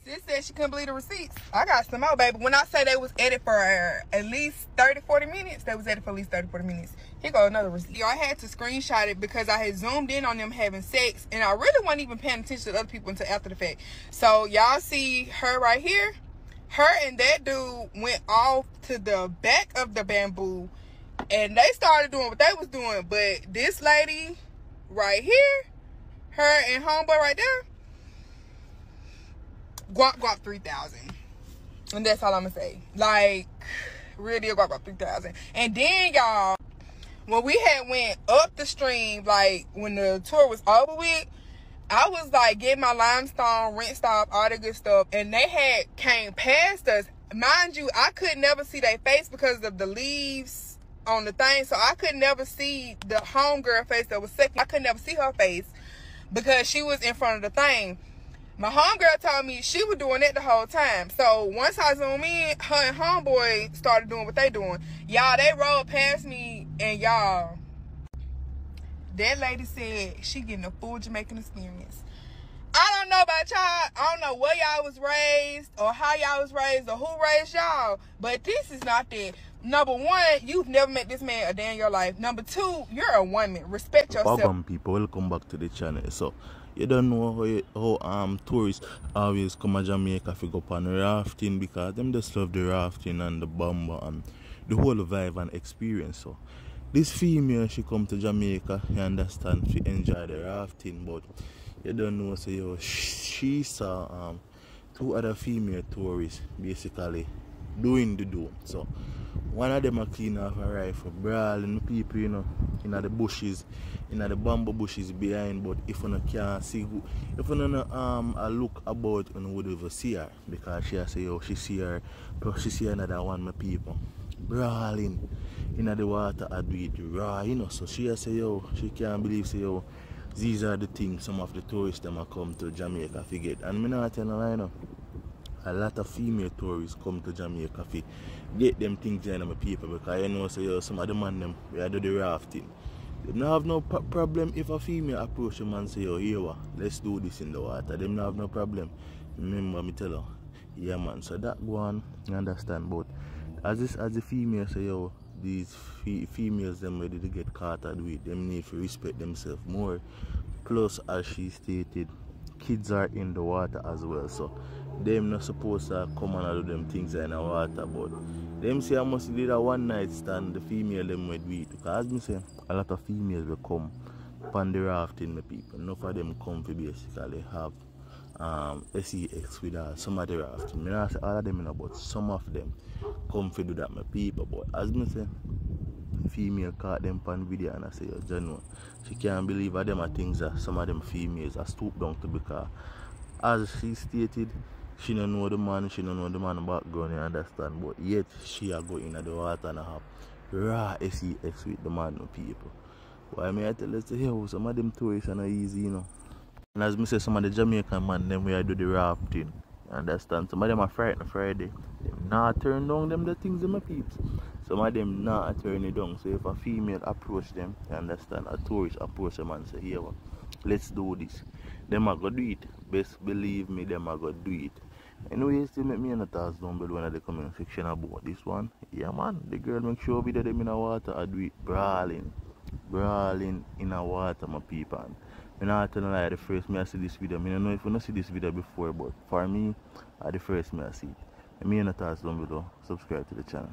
Sis said she couldn't believe the receipts. I got some more, baby. When I say they was at it for at least 30-40 minutes, they was at it for at least 30-40 minutes. Here go another receipt. Yo, I had to screenshot it because I had zoomed in on them having sex, and I really wasn't even paying attention to other people until after the fact. So y'all see her right here? Her and that dude went off to the back of the bamboo, and they started doing what they was doing. But this lady right here, her and homeboy right there, guap 3,000. And that's all I'm gonna say. Like, real deal guap 3,000. And then, y'all, when we had went up the stream, like, when the tour was over with, I was, like, getting my limestone, rinsed off, all that good stuff. And they had came past us. Mind you, I could never see their face because of the leaves on the thing. So I could never see the homegirl face that was second. I could never see her face because she was in front of the thing. My homegirl told me she was doing that the whole time. So once I zoom in, her and homeboy started doing what they doing. Y'all, they rolled past me, and y'all, that lady said she getting a full Jamaican experience. I don't know about y'all. I don't know where y'all was raised or how y'all was raised or who raised y'all, but this is not that. Number one, you've never met this man a day in your life. Number two, you're a woman. Respect yourself. Welcome, people. Welcome back to the channel. So, you don't know how tourists always come to Jamaica to go up on rafting, because them just love the rafting and the bumper and the whole vibe and experience. So this female, she come to Jamaica, you understand, she enjoy the rafting, but you don't know, so yo, she saw two other female tourists basically doing the do. So one of them a clean off a rifle, brawling people, you know, in the bushes, in the bamboo bushes behind. But if you can't see, if you don't a look about, you would ever see her, because she say, yo, she see her, plus she see another one, my people brawling in the water. I do it raw, you know. So she say, yo, she can't believe, say, yo, these are the things some of the tourists them a come to Jamaica to get. And me not tell you, you know, a lot of female tourists come to Jamaica to get them things in my people, because you know, so yo, some of the man them we do the rafting. They don't have no problem if a female approach a man and say, yo, here let's do this in the water. They don't have no problem. Remember me tell her, yeah man, so that go on, you understand. But as the female say, yo, these females them ready to get caught at with, them need to respect themselves more. Plus, as she stated, kids are in the water as well, so them not supposed to come and do them things in the water. But them say I must do a one night stand, the female them would do it, because as me say, a lot of females will come upon the rafting, my people. Enough of them come to basically have sex with some of the rafting. I say all of them, you know, but some of them come to do that, my people. But as me say, female caught them on video, and I say, yo, Jano, she can't believe how them are things that some of them females are stooped down to, because as she stated, she don't know the man, she don't know the man background, you understand, but yet she are going in the water and have raw sex with the man, no people. Why may I tell you, say, yo, some of them tourists are not easy, you know. And as me say, some of the Jamaican man, them where I do the rafting, you understand, some of them are frightened Friday. Them not turn down them the things in my peeps. Some of them not turn it down. So if a female approach them, you understand, a tourist approach them and say, here, let's do this, them are going to do it. Best believe me, them are going to do it. Anyway, still make me a task down below in the comment section about this one. Yeah man, the girl make sure we that them in the water, I do it brawling in the water, my people. And I'm not telling you, the first me I see this video. I don't know if you don't see this video before, but for me, the first me I see it. Let me in the task down below, subscribe to the channel.